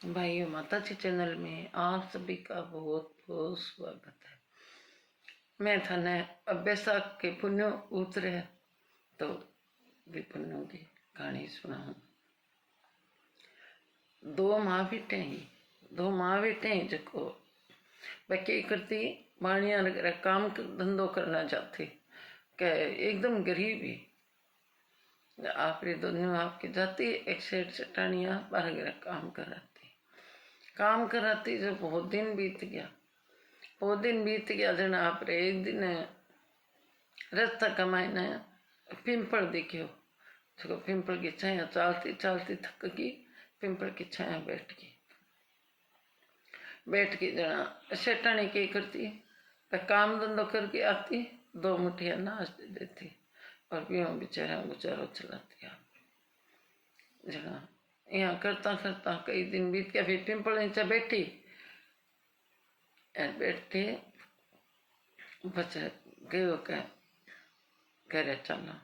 भाइयों, माता जी चैनल में आप सभी का बहुत बहुत स्वागत है। मैं थाने अब बैसाख के पुण्य उतरे तो भी पुण्यों की कहानी सुनाऊं। दो माँ बेटे ही जको बाकी करती बाणिया काम धंधो करना चाहती के एकदम गरीबी आप दोनों आपकी जाती एक सेठ चटानिया बारह काम कराती जो बहुत दिन बीत गया जन आप एक दिन रास्ता कमाईने पिंपल दिखो जो पिंपल की छाया चालती चालती थक गई। पिंपल की छाया बैठ के जना सेठानी क्या करती तो काम धंधो करके आती, दो मुठिया नाच दे देती और पियों बेचारा गुजारो चलाती। आप जना यहाँ करता करता कई दिन बीत गया। फिर पिंपल नीचे बैठी बैठते बच गयो के घरे चला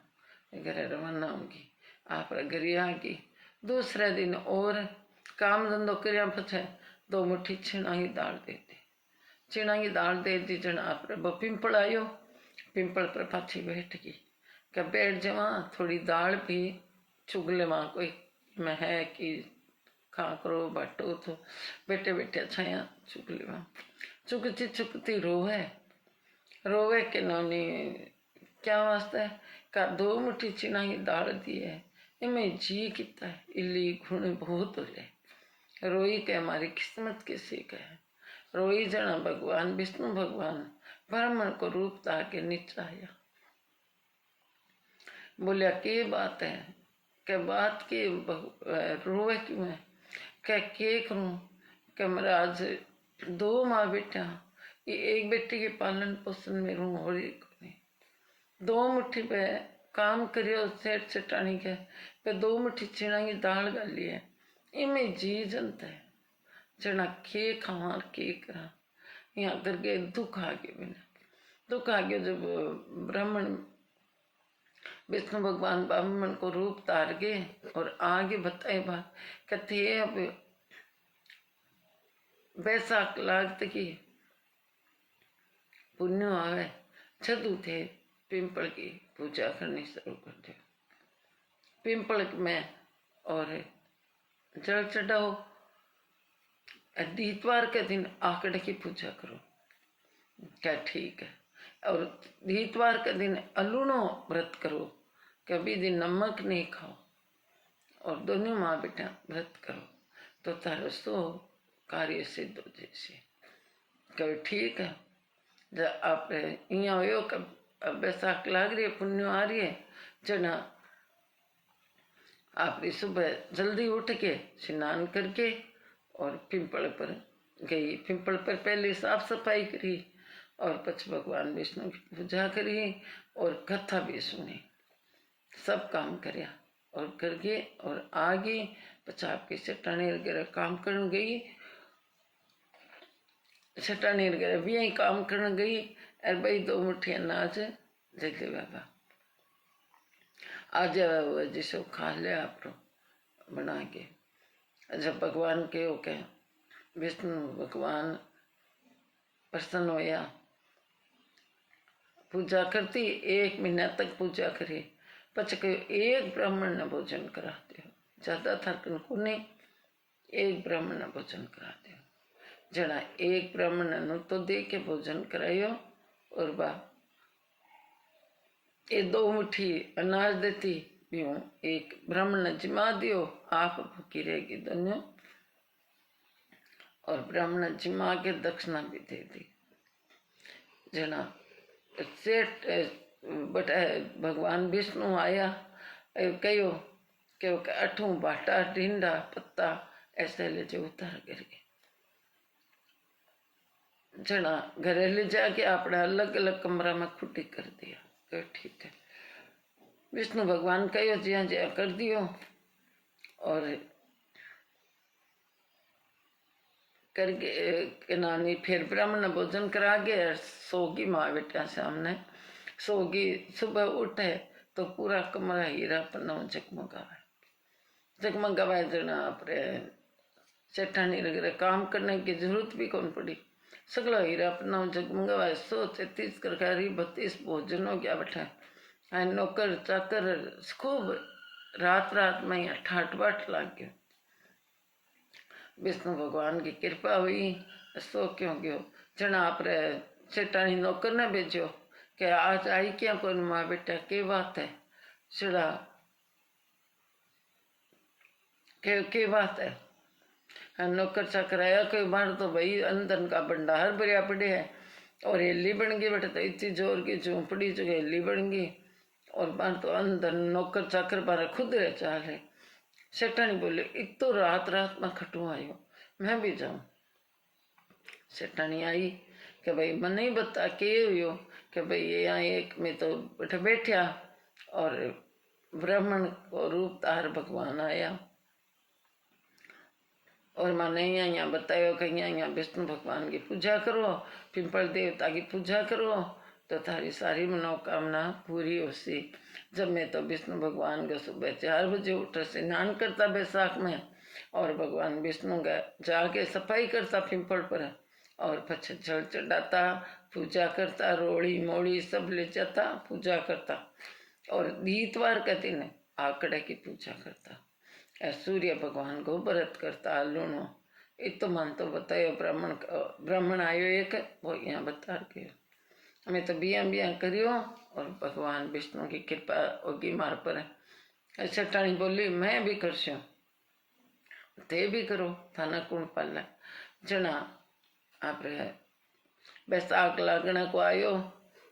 घरे रवाना होगी। आप घरे आ गई दूसरे दिन और काम धंधो कर पछे दो मुट्ठी छीणा की दाल दे दी जन आप पिंपल आयो। पिंपल पर पाछी बैठ गई क्या बैठ जावा थोड़ी दाल भी चुग लेवा कोई मैं है कि खा करो बाटो तो बैठे बैठे छाया चुग लेवा। चुकती रोवे के नौनी क्या वास्ते का दो मुट्ठी चिना की दाल दी है इमें जी किता है इली गुण बहुत हो जाए। रोई के हमारी किस्मत किसी का है। रोई जना भगवान विष्णु भगवान ब्राह्मण को रूप ताके नीचा आया। बोलिया के बात है के बात की रोवे क्यों है क्या के करूं के महाराज दो माँ बेटा ये एक बेटी के पालन पोषण में रू हो रही दो मुट्ठी पे काम करियो सेठ चटानी के पे दो मुट्ठी चीना की दाल गाली है इमें जी जनता है जना के खावा के करा। यहाँ करके दुख आ गया जब ब्राह्मण विष्णु भगवान ब्राह्मण को रूप तार गए और आगे बताए बात कहते अब बैसाख लागत की पुण्य आवे छदू थे पिंपल की पूजा करनी शुरू कर दो। पिंपल में और जल चढ़ाओ दीतवार के दिन आकड़ की पूजा करो क्या ठीक है। और दीतवार के दिन अलूणो व्रत करो कभी दिन नमक नहीं खाओ और दोनों माँ बेटा व्रत करो तो तारो सो कार्य सिद्ध हो जैसे कभी ठीक है। जब आप यहाँ हो कब बैसाख लाग रही है पुण्य आ रही है जना आप सुबह जल्दी उठ के स्नान करके और पिंपल पर गई। पिंपल पर पहले साफ सफाई करी और पछ भगवान विष्णु की पूजा करी और कथा भी सुनी सब काम करया और करके और आ गई। पछ आपकी चटानी वगैरह काम करने गई चटानी वगैरह भी यही काम करने गई और भाई दो मुठिया नाच जगले बाबा आज जिसो खा लिया आप बना के। जब भगवान के ओके विष्णु भगवान प्रसन्न होया पूजा करती एक महीना तक पूजा करी पछ एक ब्राह्मण ने भोजन कराते हो ज्यादा थकन को नहीं एक ब्राह्मण ने भोजन कराते हो जना एक ब्राह्मण तो दे के भोजन करायो और बा ये दो मुट्ठी अनाज देती भी एक ब्राह्मण ने जिमा दियो आप भूखी रहेगी दोनों और ब्राह्मण जिमा के दक्षिणा भी दे दी जना सेठ बट भगवान विष्णु आया कहो क्यों अठू बाटा ढींडा पत्ता ऐसे ले जो उतार करके जना घरे ले जाके आपने अलग अलग कमरा में खुटी कर दिया तो ठीक है। विष्णु भगवान कहो जिया जिया कर दियो और करके नानी फिर ब्राह्मण भोजन करा गए सोगी माँ बेटा सामने सोगी सुबह उठे तो पूरा कमरा हीरा पन्ना जगमगावे जना अपने सेठानी लगे काम करने की जरूरत भी कौन पड़ी। सगला हीरा अपना जगमगवा 133 करकारी 32 भोजन हो गया बैठा। नौकर चाकर खूब रात रात में यहाँ ठाट बाट लग गयो। विष्णु भगवान की कृपा हुई। सो क्यों गयो जना आप सेठानी नौकर ने भेजो कि आज आई क्या कौन माँ बेटा के बात है चढ़ा के बात है। नौकर चाकर आया कोई बार तो भाई अंदर का भंडार भरिया पड़े है और हेली बन गई बेटा तो इतनी जोर की झोंपड़ी जो हेली बन गई और बार तो अंदर नौकर चाकर बार खुद रह चाल रहे। सेठानी बोले इत तो रात रात में खटू आयो मैं भी जाऊं। सेठानी आई कि भाई मन नहीं बता के हुयो कि भाई ये यहाँ एक में तो बैठा और ब्राह्मण को रूप तार भगवान आया और मैंने यहाँ बतायो कि यहाँ विष्णु भगवान की पूजा करो, पिंपल देवता की पूजा करो तो थारी सारी मनोकामना पूरी होसी। जब मैं तो विष्णु भगवान का सुबह 4 बजे उठ स्नान करता बैसाख में और भगवान विष्णु का जाके सफाई करता पिंपल पर और पछ जल चढ़ाता पूजा करता रोड़ी मोड़ी सब ले जाता पूजा करता और दीतवार के दिन आकड़े की पूजा करता। सूर्य भगवान को व्रत करता लूणो इत तो मन तो बतायो ब्राह्मण आयो एक वो यहाँ बता के हमें तो बिया करियो और भगवान विष्णु की कृपा होगी मार पर। सेठानी बोली मैं भी करस्यो ते भी करो थाना कौन पाला जना आप बैसाख लागना को आयो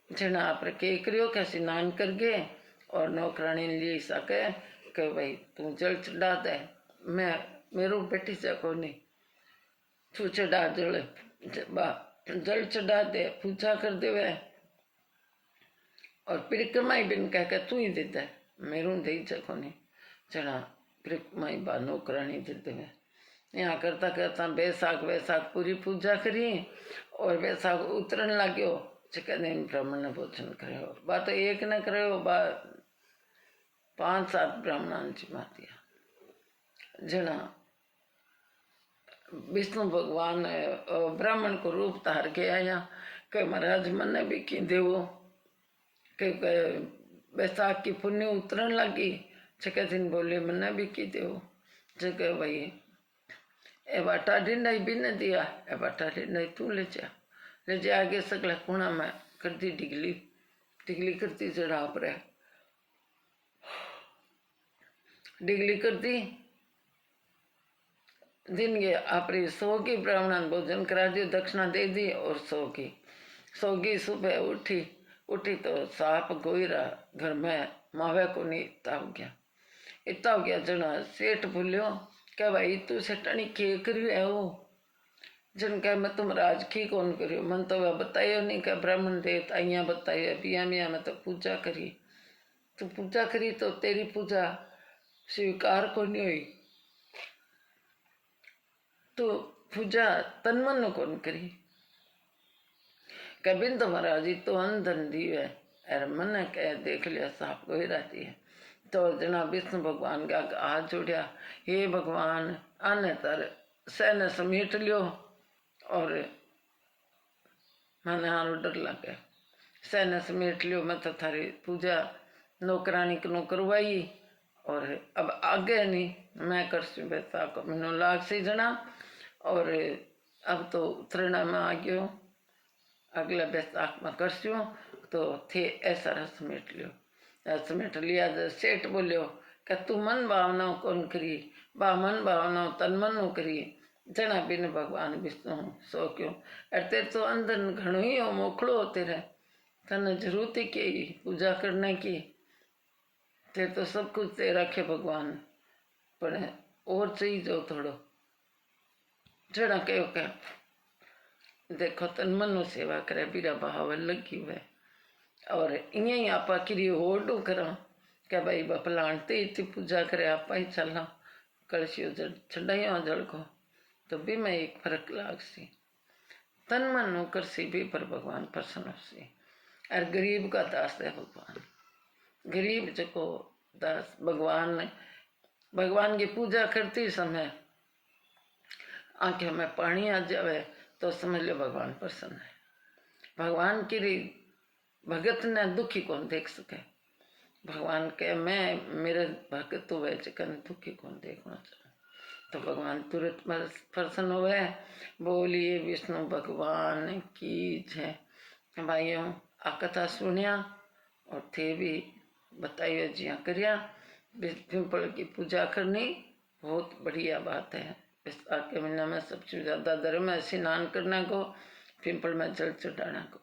जना आप के करियो के स्नान कर गए और नौकरानी ले सके कि भाई तू जल चढ़ा दे मैं मेरो बेटी से को नहीं तू चढ़ा जल चढ़ा दे पूजा कर दे वे और परिक्रमा बिन कह के तू ही दे दे मेरू दे सको नहीं चढ़ा परिक्रमा बा नौकरानी दे दे यहाँ करता करता बैसाख पूरी पूजा करी और बैसाख उतरन लाग्यो कहते ब्राह्मण ने भोजन करे बा तो एक न करे बा 5-7 ब्राह्मण जिमा दिया जना विष्णु भगवान ब्राह्मण को रूप धार के आया कि महाराज मन भी की देवो कि बैसाख की पुण्य उतरन लगी जगह दिन बोले मन भी की देवो जगह भाई ए बाटा ढिंडा भी न दिया ए बाटा ढिंडा तू ले जा आगे सगला कोना में कर दी डिगली करती जड़ा पर डिगली कर दी दिन गए आपरी 100 की ब्राह्मण भोजन करा दियो दक्षिणा दे दी और 100 की सुबह उठी तो सांप गोईरा घर में मावे को नहीं इतना हो गया जना सेठ बोलियो क्या भाई तू सेठानी के करियो है वो जन कह मैं तुम राज की कौन करियो मन तो वह बतायो नहीं क्या ब्राह्मण देवता यहाँ बतायो बिया में तो पूजा करी तू पूजा करी तो तेरी पूजा स्वीकार को नहीं हुई तो पूजा तन मन कौन करी कबिन तो महाराज जी तो अंधन दी है अरे मन कह देख लिया साफ को ही रहती है तो जना विष्णु भगवान का हाथ जोड़िया हे भगवान आने तर सहने समेट लियो और मैंने हारो डर लग गया सहने समेट लियो मैं तो थारी पूजा नौकरानी को करवाई और अब आगे नहीं मैं कर बैसा को मैंने लाग से जना और अब तो उतरना में आ गयो अगला बैसाख में करस्यो तो थे ऐसा समेट लियो समेट लिया सेठ बोलियो कि तू मन भावना कौन करी बा मन भावना तन मन करी जना बिन भगवान विष्णु सो क्यों अरे तो अंदर घणो ही हो मोखड़ो होते रहे तने जरूरत ही की पूजा करने की तेरे तो सब कुछ दे रखे भगवान पर और चाहिए जो थोड़ो जड़ा कहो क्या देखो तन मनो सेवा करे बीरा भाव लगी हुए और इं ही आप किरी होडू करा क्या भाई फलाणते इतनी पूजा करे आप ही चला कलशियो चढ़ाइयो जल को तो भी मैं एक फर्क लाग सी तन मन नो कर सी भी पर भगवान प्रसन्न सी और गरीब का दास है भगवान गरीब जो दास भगवान की पूजा करती समय आंखें में पानी आ जावे तो समझ लो भगवान प्रसन्न है। भगवान की भगत ने दुखी कौन देख सके। भगवान के मैं मेरे भगत हुए चिकन दुखी कौन देखना चाहे। तो भगवान तुरंत प्रसन्न हुए। बोलिए विष्णु भगवान की जय। भाइयों आ कथा सुनिया और थे भी बताइए जिया करिया। पिंपल की पूजा करनी बहुत बढ़िया बात है। विस्तार के महीने में सबसे ज्यादा धर्म है स्नान करने को, पिंपल में जल चढ़ाने को।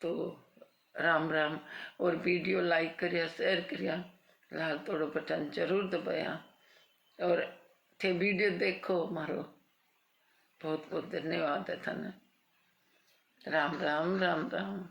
तो राम राम। और वीडियो लाइक करिया, शेयर करिया, लाल तोड़ो बटन जरूर दबाया और थे वीडियो देखो मारो। बहुत बहुत धन्यवाद है थाने। राम राम राम राम।